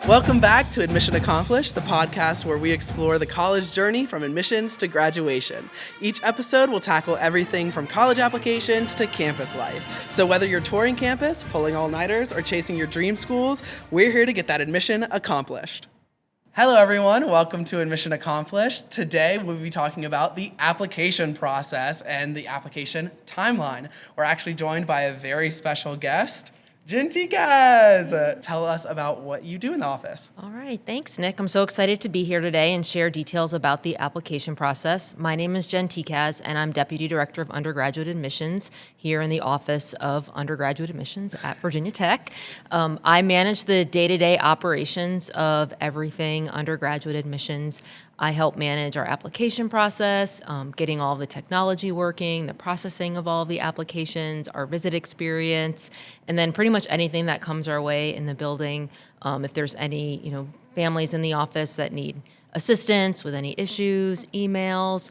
Welcome back to Admission Accomplished, the podcast where we explore the college journey from admissions to graduation. Each episode will tackle everything from college applications to campus life. So whether you're touring campus, pulling all-nighters, or chasing your dream schools, we're here to get that admission accomplished. Hello everyone, welcome to Admission Accomplished. Today we'll be talking about the application process and the application timeline. We're actually joined by a very special guest, Jen Tkacz. Tell us about what you do in the office. All right, thanks, Nick. I'm so excited to be here today and share details about the application process. My name is Jen Tkacz, and I'm Deputy Director of Undergraduate Admissions here in the Office of Undergraduate Admissions at Virginia Tech. I manage the day-to-day operations of everything undergraduate admissions. I help manage our application process, getting all the technology working, the processing of all of the applications, our visit experience, and then pretty much anything that comes our way in the building. If there's any, families in the office that need assistance with any issues, emails,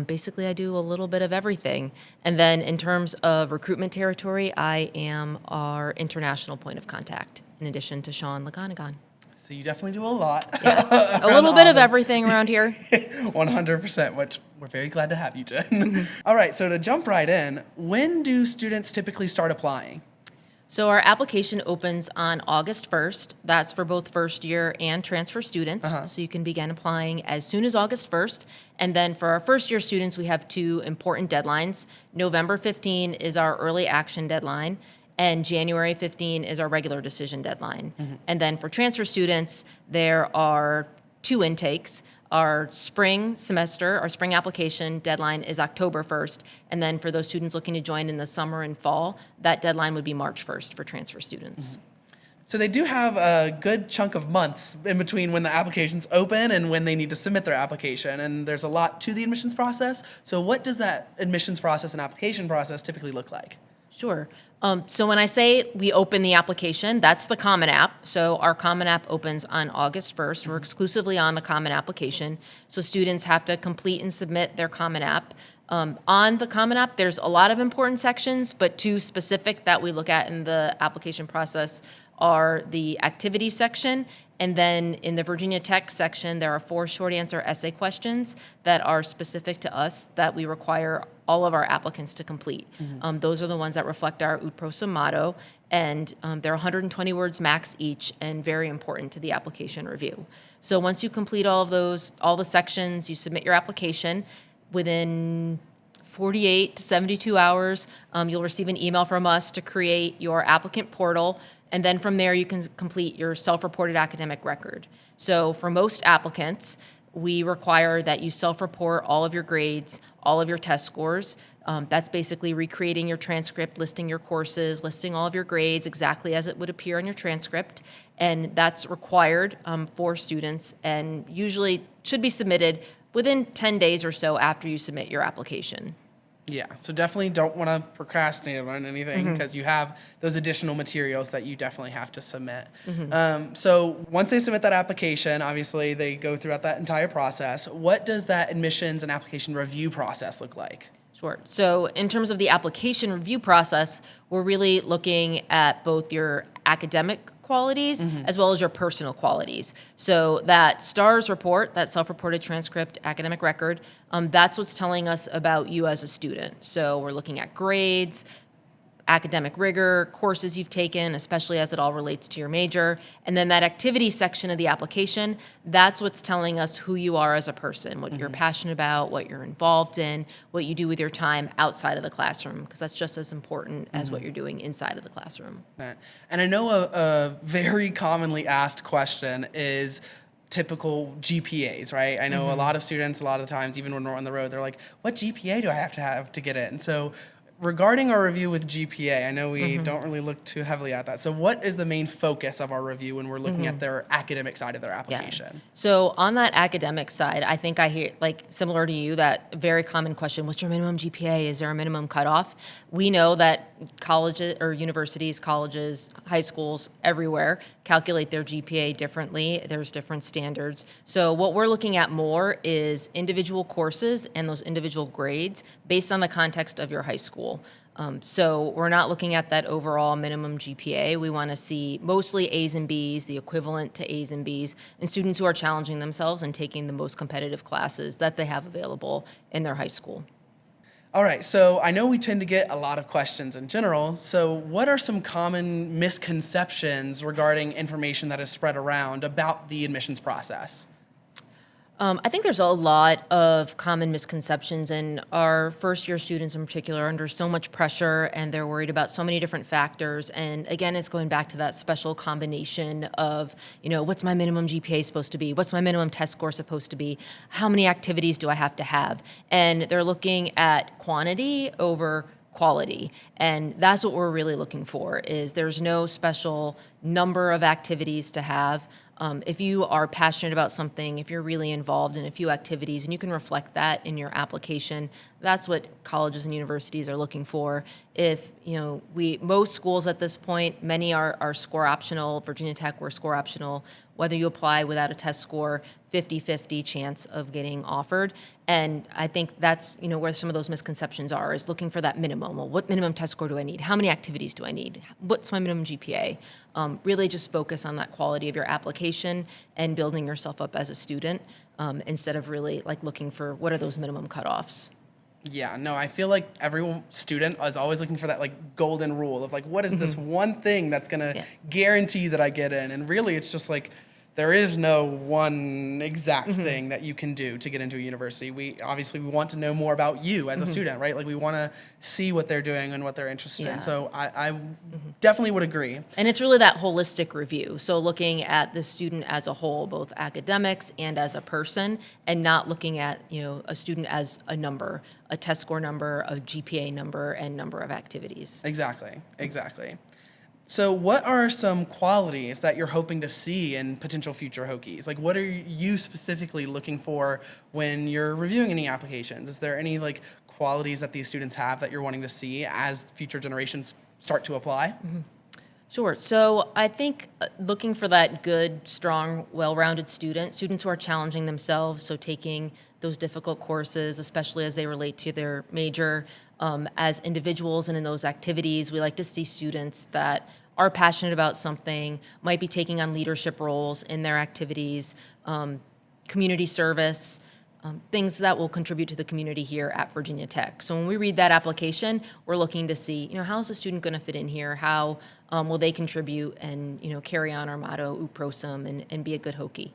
basically I do a little bit of everything. And then in terms of recruitment territory, I am our international point of contact, in addition to Sean Laganagan. So you definitely do a lot. Yeah. A little bit of everything around here. 100%, which we're very glad to have you, Jen. All right, so to jump right in, when do students typically start applying? So our application opens on August 1st. That's for both first year and transfer students. So you can begin applying as soon as August 1st. And then for our first year students, we have two important deadlines. November 15 is our early action deadline, and January 15 is our regular decision deadline. And then for transfer students, there are two intakes. Our spring semester, our spring application deadline is October 1st. And then for those students looking to join in the summer and fall, that deadline would be March 1st for transfer students. So they do have a good chunk of months in between when the applications open and when they need to submit their application. And there's a lot to the admissions process. So what does that admissions process and application process typically look like? Sure. So when I say we open the application, that's the Common App. So our Common App opens on August 1st. We're exclusively on the Common Application. So students have to complete and submit their Common App. On the Common App, there's a lot of important sections, but two specific that we look at in the application process are the activity section, and then in the Virginia Tech section, there are 4 short answer essay questions that are specific to us that we require all of our applicants to complete. Those are the ones that reflect our Ut Prosim motto, and they're 120 words max each and very important to the application review. So once you complete all of those, all the sections, you submit your application. Within 48 to 72 hours, you'll receive an email from us to create your applicant portal. And then from there, you can complete your self-reported academic record. So for most applicants, we require that you self-report all of your grades, all of your test scores. That's basically recreating your transcript, listing your courses, listing all of your grades exactly as it would appear on your transcript. And that's required for students and usually should be submitted within 10 days or so after you submit your application. Yeah, so definitely don't want to procrastinate on anything because you have those additional materials that you definitely have to submit. So once they submit that application, obviously they go throughout that entire process. What does that admissions and application review process look like? Sure. So in terms of the application review process, we're really looking at both your academic qualities as well as your personal qualities. So that STARS report, that self-reported transcript academic record, that's what's telling us about you as a student. So we're looking at grades, academic rigor, courses you've taken, especially as it all relates to your major. And then that activity section of the application, that's what's telling us who you are as a person, what you're passionate about, what you're involved in, what you do with your time outside of the classroom, because that's just as important as what you're doing inside of the classroom. And I know a very commonly asked question is typical GPAs, right? I know a lot of students, a lot of the times, even when we're on the road, they're like, what GPA do I have to get in? So regarding our review with GPA, I know we don't really look too heavily at that. So what is the main focus of our review when we're looking at their academic side of their application? Yeah. So on that academic side, I think I hear, like similar to you, that very common question, what's your minimum GPA? Is there a minimum cutoff? We know that colleges or universities, colleges, high schools, everywhere calculate their GPA differently. There's different standards. So what we're looking at more is individual courses and those individual grades based on the context of your high school. So we're not looking at that overall minimum GPA. We want to see mostly A's and B's, the equivalent to A's and B's, and students who are challenging themselves and taking the most competitive classes that they have available in their high school. All right, so I know we tend to get a lot of questions in general. So what are some common misconceptions regarding information that is spread around about the admissions process? I think there's a lot of common misconceptions, and our first year students in particular are under so much pressure and they're worried about so many different factors. And again, it's going back to that special combination of, what's my minimum GPA supposed to be? What's my minimum test score supposed to be? How many activities do I have to have? And they're looking at quantity over quality. And that's what we're really looking for, is there's no special number of activities to have. If you are passionate about something, if you're really involved in a few activities, and you can reflect that in your application, that's what colleges and universities are looking for. If, most schools at this point, many are score optional. Virginia Tech, we're score optional. Whether you apply without a test score, 50-50 chance of getting offered. And I think that's, where some of those misconceptions are, is looking for that minimum. Well, what minimum test score do I need? How many activities do I need? What's my minimum GPA? Really just focus on that quality of your application and building yourself up as a student, instead of really looking for what are those minimum cutoffs. Yeah, no, I feel like every student is always looking for that golden rule of what is this one thing that's going to guarantee that I get in? And really it's just there is no one exact thing that you can do to get into a university. We want to know more about you as a student, right? We want to see what they're doing and what they're interested in. So I definitely would agree. And it's really that holistic review. So looking at the student as a whole, both academics and as a person, and not looking at, a student as a number, a test score number, a GPA number, and number of activities. Exactly. So what are some qualities that you're hoping to see in potential future Hokies? What are you specifically looking for when you're reviewing any applications? Is there any qualities that these students have that you're wanting to see as future generations start to apply? Sure. So I think looking for that good, strong, well-rounded students who are challenging themselves, so taking those difficult courses, especially as they relate to their major, as individuals and in those activities, we like to see students that are passionate about something, might be taking on leadership roles in their activities, community service, things that will contribute to the community here at Virginia Tech. So when we read that application, we're looking to see, how is the student going to fit in here? How will they contribute and, carry on our motto, Ut Prosim, and be a good Hokie?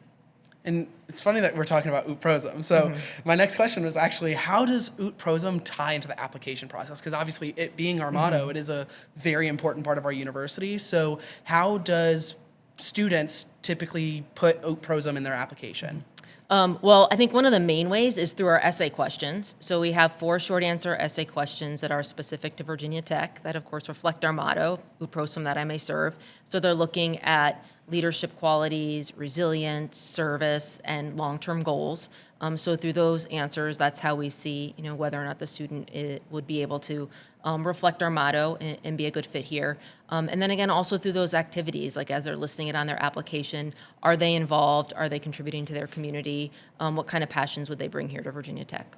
And it's funny that we're talking about Ut Prosim. So my next question was actually, how does Ut Prosim tie into the application process? Because obviously it being our motto, it is a very important part of our university. So how does students typically put Ut Prosim in their application? Well, I think one of the main ways is through our essay questions. So we have 4 short answer essay questions that are specific to Virginia Tech that, of course, reflect our motto, Ut Prosim, that I may serve. So they're looking at leadership qualities, resilience, service, and long-term goals. So through those answers, that's how we see, whether or not the student would be able to reflect our motto and be a good fit here. And then again, also through those activities, as they're listing it on their application, are they involved? Are they contributing to their community? What kind of passions would they bring here to Virginia Tech?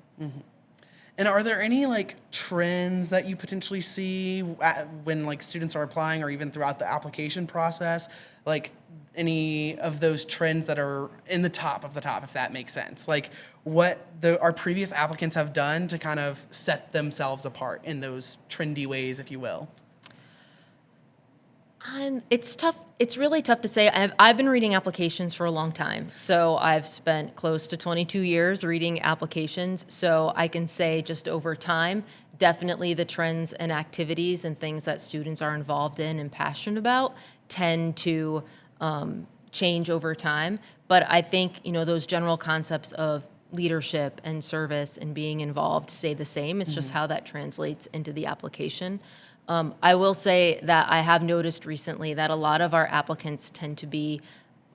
And are there any trends that you potentially see when students are applying, or even throughout the application process? Any of those trends that are in the top of the top, if that makes sense? What our previous applicants have done to kind of set themselves apart in those trendy ways, if you will? It's tough. It's really tough to say. I've been reading applications for a long time. So I've spent close to 22 years reading applications. So I can say just over time, definitely the trends and activities and things that students are involved in and passionate about tend to change over time. But I think, those general concepts of leadership and service and being involved stay the same. It's just how that translates into the application. I will say that I have noticed recently that a lot of our applicants tend to be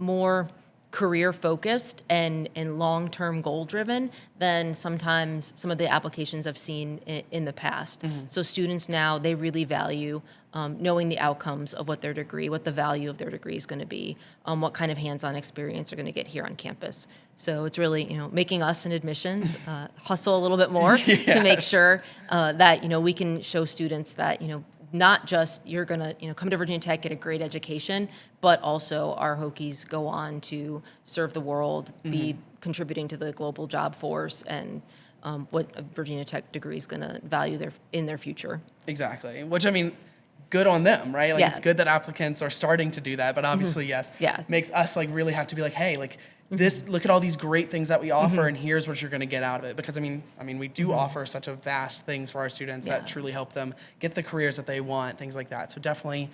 more career focused and long-term goal driven than sometimes some of the applications I've seen in the past. So students now, they really value knowing the outcomes of what their degree, what the value of their degree is going to be, what kind of hands-on experience they're going to get here on campus. So it's really, making us in admissions hustle a little bit more to make sure that, we can show students that, not just you're going to, come to Virginia Tech, get a great education, but also our Hokies go on to serve the world, be contributing to the global job force, and what a Virginia Tech degree is going to value in their future. Exactly. Which, I mean, good on them, right? Like, it's good that applicants are starting to do that, but obviously, makes us like really have to be like, hey, like this, look at all these great things that we offer, and here's what you're going to get out of it. Because I mean, we do offer such a vast things for our students that truly help them get the careers that they want, things like that. So definitely,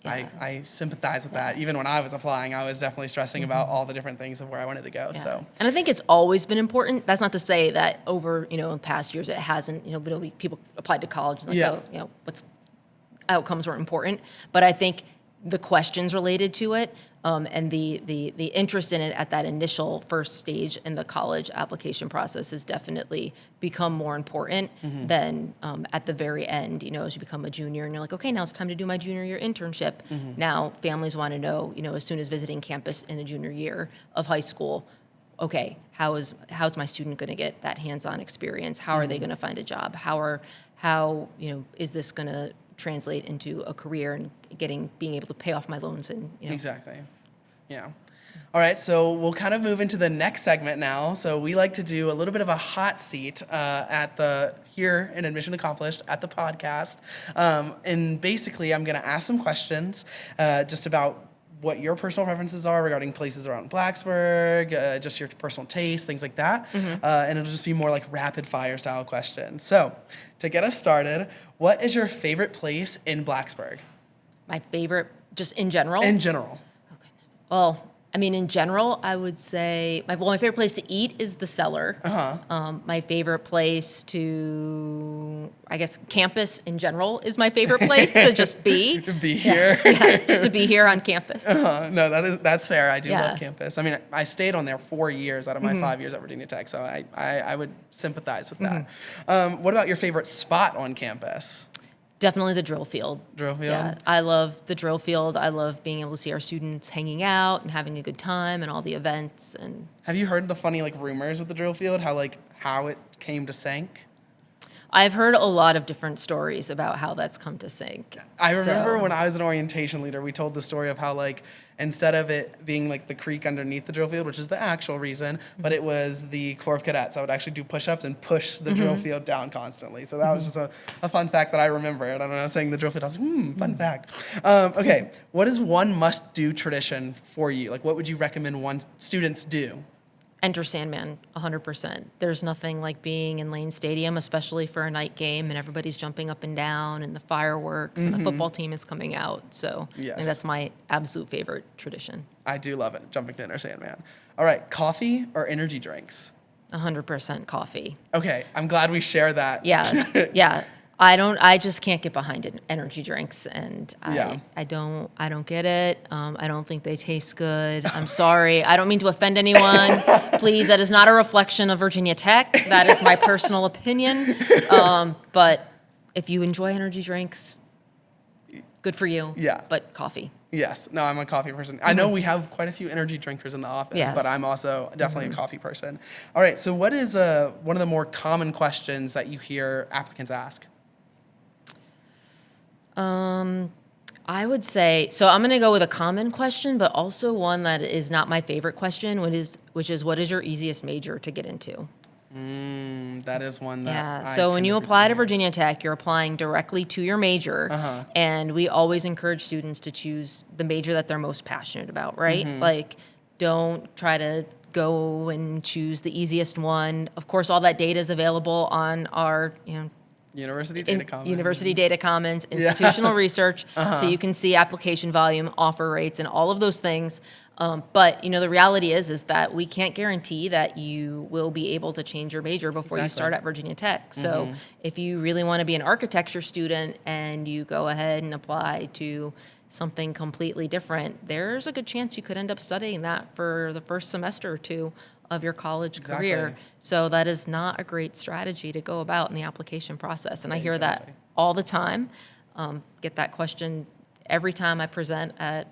I sympathize with that. Even when I was applying, I was definitely stressing about all the different things of where I wanted to go. So, and I think it's always been important. That's not to say that over in the past years it hasn't. People applied to college and what's outcomes weren't important, but I think the questions related to it and the interest in it at that initial first stage in the college application process has definitely become more important than at the very end. As you become a junior and you're like, okay, now it's time to do my junior year internship. Now families want to know, as soon as visiting campus in a junior year of high school, okay, how's my student going to get that hands-on experience? How are they going to find a job? How is this going to translate into a career and being able to pay off my loans and Exactly. Yeah. All right, so we'll kind of move into the next segment now. So we like to do a little bit of a hot seat here in Admission Accomplished at the podcast. And basically, I'm going to ask some questions just about what your personal preferences are regarding places around Blacksburg, just your personal taste, things like that. And it'll just be more like rapid fire style questions. So to get us started, what is your favorite place in Blacksburg? My favorite, just in general? In general. Oh, goodness. Well, in general, I would say, my favorite place to eat is the Cellar. My favorite place campus in general is my favorite place to just be. Be here. Just to be here on campus. No, that's fair. I do love campus. I stayed on there 4 years out of my 5 years at Virginia Tech, so I would sympathize with that. What about your favorite spot on campus? Definitely the drill field. Drill field? Yeah, I love the drill field. I love being able to see our students hanging out and having a good time and all the events. And have you heard the funny rumors with the drill field? How it came to sink? I've heard a lot of different stories about how that's come to sink. I remember when I was an orientation leader, we told the story of how instead of it being the creek underneath the drill field, which is the actual reason, but it was the Corps of Cadets that would actually do push-ups and push the drill field down constantly. So that was just a fun fact that I remember. I don't know, saying the drill field, I was like, fun fact. Okay, what is one must-do tradition for you? What would you recommend students do? Enter Sandman, 100%. There's nothing like being in Lane Stadium, especially for a night game, and everybody's jumping up and down, and the fireworks, and the football team is coming out. So I think that's my absolute favorite tradition. I do love it, jumping to Enter Sandman. All right, coffee or energy drinks? 100% coffee. Okay, I'm glad we share that. Yeah. I just can't get behind it, energy drinks, and I don't get it. I don't think they taste good. I'm sorry. I don't mean to offend anyone. Please, that is not a reflection of Virginia Tech. That is my personal opinion. But if you enjoy energy drinks, good for you. Yeah. But coffee. Yes. No, I'm a coffee person. I know we have quite a few energy drinkers in the office, but I'm also definitely a coffee person. All right. So what is one of the more common questions that you hear applicants ask? I would say, so I'm going to go with a common question, but also one that is not my favorite question, which is what is your easiest major to get into? That is one that so when you apply to Virginia Tech, you're applying directly to your major, and we always encourage students to choose the major that they're most passionate about, right? Don't try to go and choose the easiest one. Of course, all that data is available on our, University Data Commons, institutional research, so you can see application volume, offer rates, and all of those things. But the reality is that we can't guarantee that you will be able to change your major before you start at Virginia Tech. So if you really want to be an architecture student and you go ahead and apply to something completely different, there's a good chance you could end up studying that for the first semester or two of your college career. So that is not a great strategy to go about in the application process. And I hear that all the time. Get that question every time I present at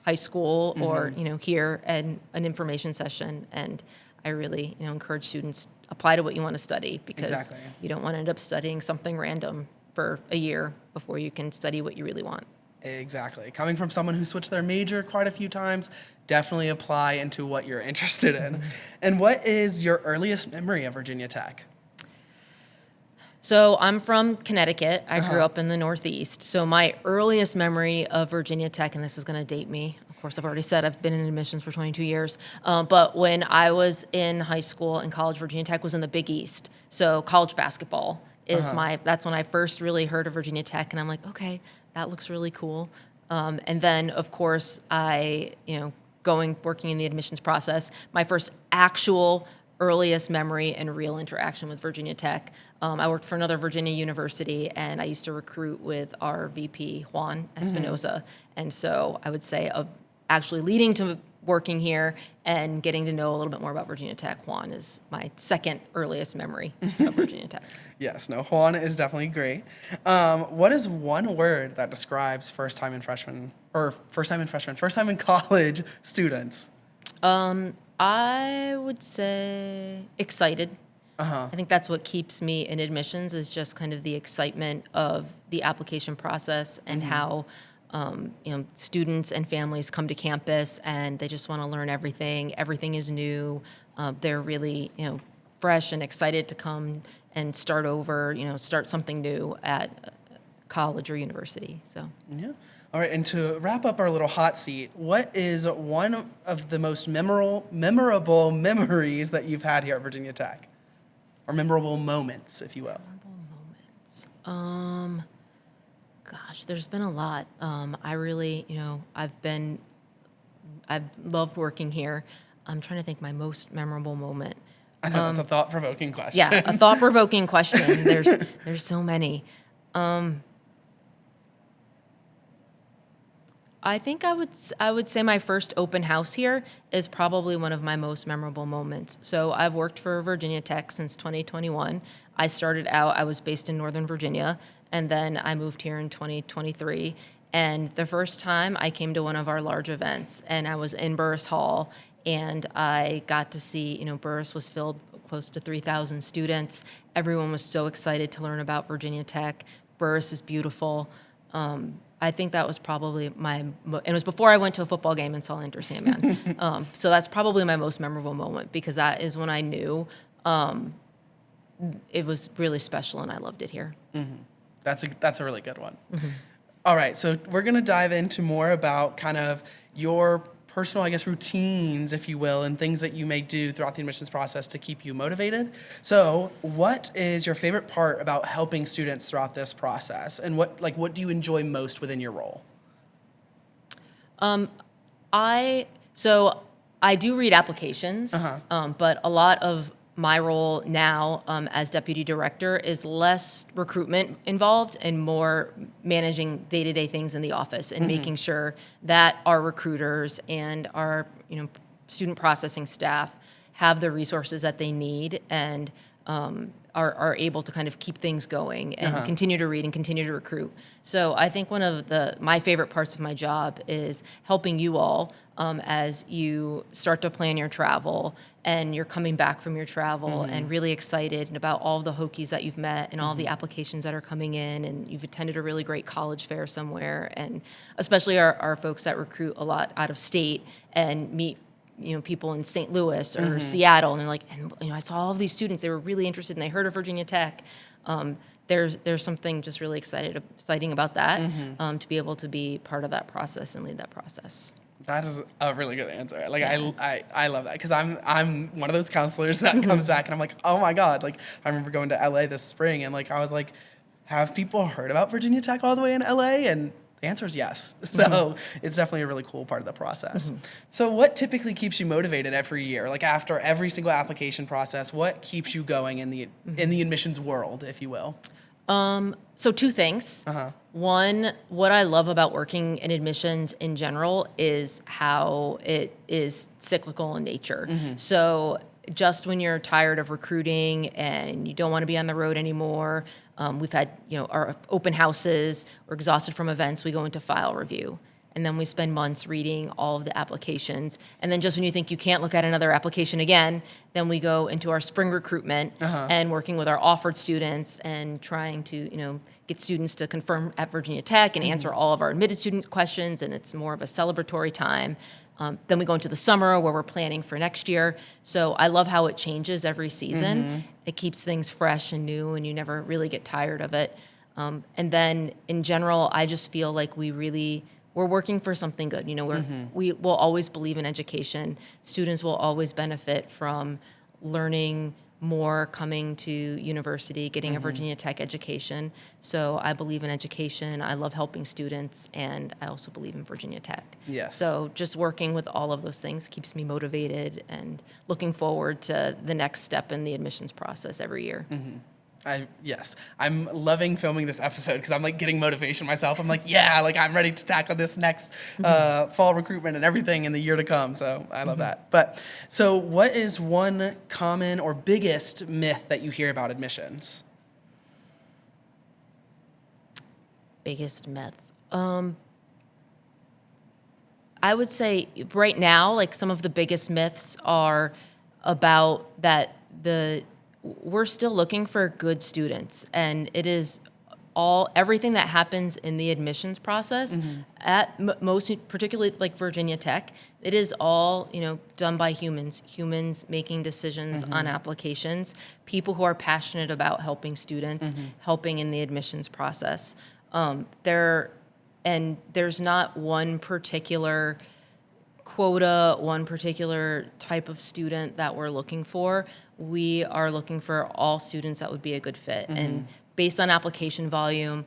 high school or, here at an information session. And I really, encourage students, apply to what you want to study, because you don't want to end up studying something random for a year before you can study what you really want. Exactly. Coming from someone who switched their major quite a few times, definitely apply into what you're interested in. And what is your earliest memory of Virginia Tech? So I'm from Connecticut. I grew up in the Northeast. So my earliest memory of Virginia Tech, and this is going to date me. Of course, I've already said I've been in admissions for 22 years. But when I was in high school and college, Virginia Tech was in the Big East. So college basketball is that's when I first really heard of Virginia Tech. And I'm like, okay, that looks really cool. And then, of course, working in the admissions process, my first actual earliest memory and real interaction with Virginia Tech. I worked for another Virginia university, and I used to recruit with our VP, Juan Espinoza. And so I would say of actually leading to working here and getting to know a little bit more about Virginia Tech, Juan is my second earliest memory of Virginia Tech. Yes, no, Juan is definitely great. What is one word that describes first time in college students? I would say excited. I think that's what keeps me in admissions, is just kind of the excitement of the application process and how students and families come to campus and they just want to learn everything. Everything is new. They're really fresh and excited to come and start over. Start something new at college or university. So yeah. All right, and to wrap up our little hot seat, what is one of the most memorable memories that you've had here at Virginia Tech? Or memorable moments, if you will. Memorable moments. Gosh, there's been a lot. I really, I've loved working here. I'm trying to think my most memorable moment. I know, it's a thought-provoking question. Yeah, a thought-provoking question. There's so many. I think I would say my first open house here is probably one of my most memorable moments. So I've worked for Virginia Tech since 2021. I started out, I was based in Northern Virginia, and then I moved here in 2023. And the first time I came to one of our large events, and I was in Burris Hall, and I got to see, Burris was filled close to 3,000 students. Everyone was so excited to learn about Virginia Tech. Burris is beautiful. I think that was probably and it was before I went to a football game and saw Enter Sandman. So that's probably my most memorable moment, because that is when I knew it was really special and I loved it here. Mm-hmm. That's a really good one. Mm-hmm. All right, so we're going to dive into more about kind of your personal, routines, if you will, and things that you may do throughout the admissions process to keep you motivated. So what is your favorite part about helping students throughout this process? And what do you enjoy most within your role? I do read applications, but a lot of my role now as deputy director is less recruitment involved and more managing day-to-day things in the office and making sure that our recruiters and our student processing staff have the resources that they need and are able to kind of keep things going and continue to read and continue to recruit. So I think one of my favorite parts of my job is helping you all as you start to plan your travel and you're coming back from your travel and really excited about all the Hokies that you've met and all the applications that are coming in, and you've attended a really great college fair somewhere, and especially our folks that recruit a lot out of state and meet people in St. Louis or Seattle, and they're like, I saw all of these students, they were really interested and they heard of Virginia Tech. There's something just really exciting about that, to be able to be part of that process and lead that process. That is a really good answer. I love that, because I'm one of those counselors that comes back and I'm like, oh my God. I remember going to LA this spring and I was like, have people heard about Virginia Tech all the way in LA? And the answer is yes. So it's definitely a really cool part of the process. So what typically keeps you motivated every year? After every single application process, what keeps you going in the admissions world, if you will? So two things. One, what I love about working in admissions in general is how it is cyclical in nature. So just when you're tired of recruiting and you don't want to be on the road anymore, we've had, our open houses, we're exhausted from events, we go into file review. And then we spend months reading all of the applications. And then just when you think you can't look at another application again, then we go into our spring recruitment and working with our offered students and trying to, get students to confirm at Virginia Tech and answer all of our admitted student questions. And it's more of a celebratory time. Then we go into the summer where we're planning for next year. So I love how it changes every season. It keeps things fresh and new, and you never really get tired of it. And then in general, I just feel like we're working for something good. We will always believe in education. Students will always benefit from learning more, coming to university, getting a Virginia Tech education. So I believe in education. I love helping students, and I also believe in Virginia Tech. Yes. So just working with all of those things keeps me motivated and looking forward to the next step in the admissions process every year. Yes, I'm loving filming this episode because I'm like getting motivation myself. I'm like, yeah, like I'm ready to tackle this next fall recruitment and everything in the year to come. So I love that. But so what is one common or biggest myth that you hear about admissions? Biggest myth. I would say right now, like some of the biggest myths are about that we're still looking for good students, and it is everything that happens in the admissions process at most, particularly like Virginia Tech, it is all done by humans making decisions on applications, people who are passionate about helping students, helping in the admissions process. There's not one particular quota, one particular type of student that we're looking for. We are looking for all students that would be a good fit. And based on application volume,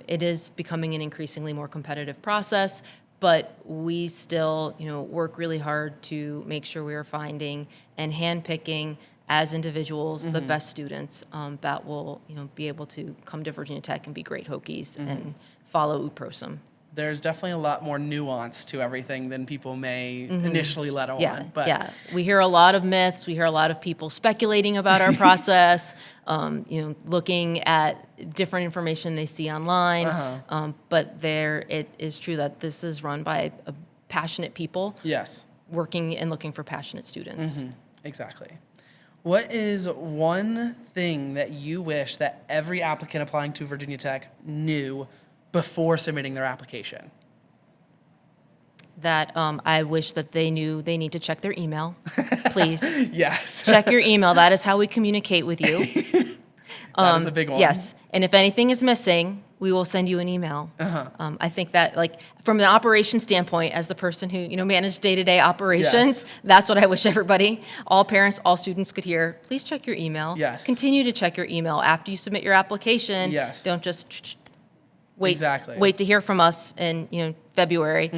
it is becoming an increasingly more competitive process, but we still, work really hard to make sure we are finding and handpicking as individuals the best students that will, be able to come to Virginia Tech and be great Hokies and follow Ut Prosim. There's definitely a lot more nuance to everything than people may initially let on. Yeah. We hear a lot of myths. We hear a lot of people speculating about our process, looking at different information they see online. But it is true that this is run by passionate people. Yes. Working and looking for passionate students. Exactly. What is one thing that you wish that every applicant applying to Virginia Tech knew before submitting their application? That I wish that they knew they need to check their email, please. Yes. Check your email. That is how we communicate with you. That is a big one. Yes. And if anything is missing, we will send you an email. I think that, like, from the operation standpoint, as the person who, manages day-to-day operations, that's what I wish everybody, all parents, all students could hear. Please check your email. Yes. Continue to check your email after you submit your application. Yes. Don't just wait to hear from us in February.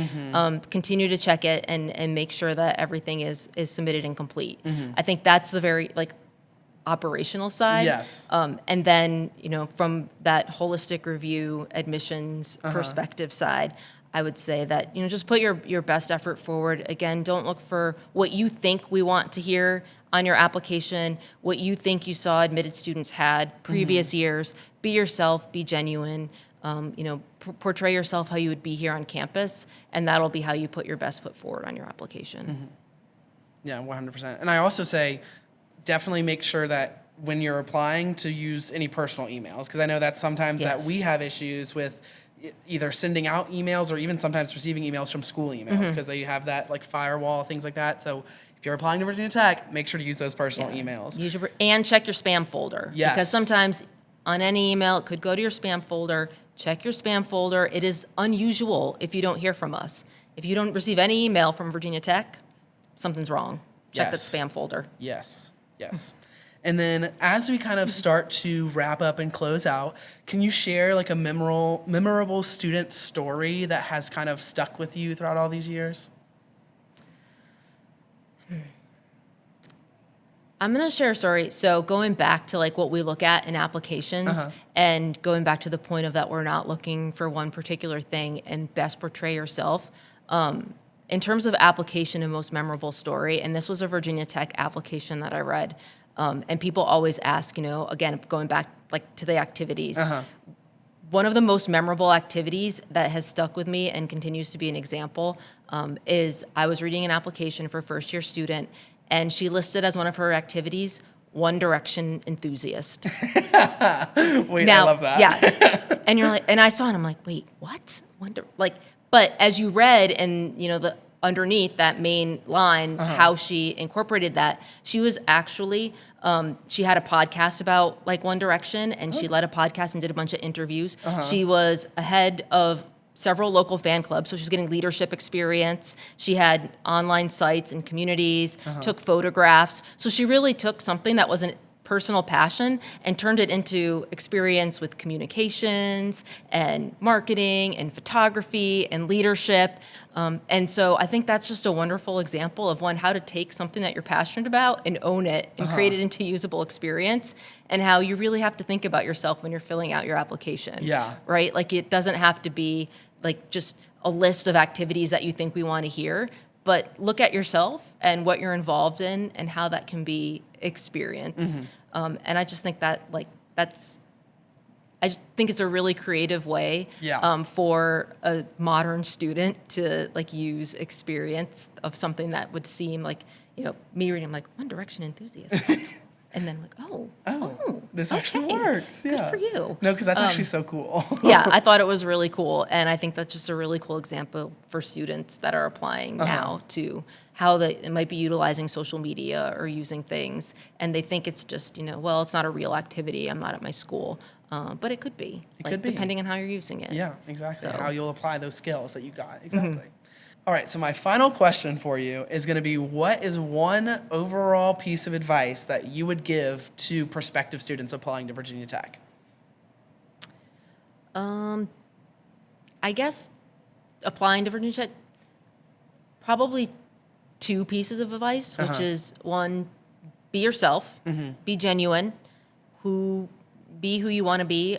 Continue to check it and make sure that everything is submitted and complete. I think that's the very operational side. Yes. And then from that holistic review admissions perspective side, I would say that just put your best effort forward. Again, don't look for what you think we want to hear on your application, what you think you saw admitted students had previous years. Be yourself, be genuine. Portray yourself how you would be here on campus, and that'll be how you put your best foot forward on your application. Yeah, 100%. And I also say, definitely make sure that when you're applying to use any personal emails, because I know that sometimes that we have issues with either sending out emails or even sometimes receiving emails from school emails because they have that firewall, things like that. So if you're applying to Virginia Tech, make sure to use those personal emails. And check your spam folder. Yes. Because sometimes on any email, it could go to your spam folder. Check your spam folder. It is unusual if you don't hear from us. If you don't receive any email from Virginia Tech, something's wrong. Check that spam folder. Yes. And then as we kind of start to wrap up and close out, can you share a memorable student story that has kind of stuck with you throughout all these years? I'm going to share a story. So going back to like what we look at in applications and going back to the point of that we're not looking for one particular thing and best portray yourself. In terms of application and most memorable story, and this was a Virginia Tech application that I read, and people always ask, again, going back like to the activities, one of the most memorable activities that has stuck with me and continues to be an example is I was reading an application for a first-year student, and she listed as one of her activities, One Direction enthusiast. Wait, I love that. Yeah. And you're like, and I saw it, and I'm like, wait, what? But as you read and, the underneath that main line, how she incorporated that, she was actually, she had a podcast about like One Direction, and she led a podcast and did a bunch of interviews. She was ahead of several local fan clubs, so she was getting leadership experience. She had online sites and communities, took photographs. So she really took something that was a personal passion and turned it into experience with communications and marketing and photography and leadership. And so I think that's just a wonderful example of how to take something that you're passionate about and own it and create it into a usable experience, and how you really have to think about yourself when you're filling out your application. Yeah. Right? Like it doesn't have to be like just a list of activities that you think we want to hear, but look at yourself and what you're involved in and how that can be experienced. And I just think that I just think it's a really creative way for a modern student to like use experience of something that would seem like, me reading, I'm like, One Direction enthusiast. And then like, this actually works. Good for you. No, because that's actually so cool. Yeah, I thought it was really cool. And I think that's just a really cool example for students that are applying now to how it might be utilizing social media or using things. And they think it's just, it's not a real activity. I'm not at my school. But it could be. It could be. Depending on how you're using it. Yeah, exactly. So. How you'll apply those skills that you got. Exactly. All right, so my final question for you is going to be, what is one overall piece of advice that you would give to prospective students applying to Virginia Tech? I guess applying to Virginia Tech, probably two pieces of advice, which is one, be yourself, be genuine, be who you want to be,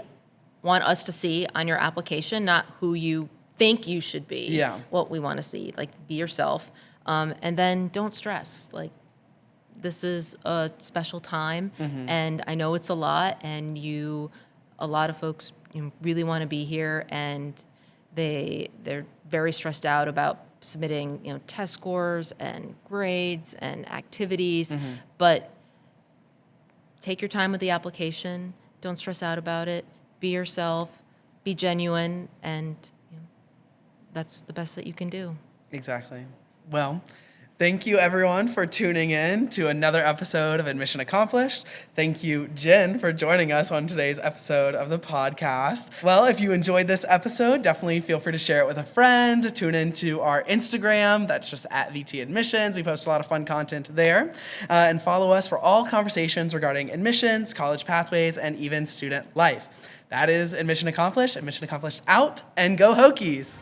want us to see on your application, not who you think you should be, what we want to see. Like, be yourself. And then don't stress. Like, this is a special time, and I know it's a lot, and a lot of folks really want to be here, and they're very stressed out about submitting, test scores and grades and activities. But take your time with the application. Don't stress out about it. Be yourself. Be genuine, and that's the best that you can do. Exactly. Well, thank you everyone for tuning in to another episode of Admission Accomplished. Thank you, Jen, for joining us on today's episode of the podcast. Well, if you enjoyed this episode, definitely feel free to share it with a friend. Tune into our Instagram. That's just at VT Admissions. We post a lot of fun content there. And follow us for all conversations regarding admissions, college pathways, and even student life. That is Admission Accomplished out, and go Hokies!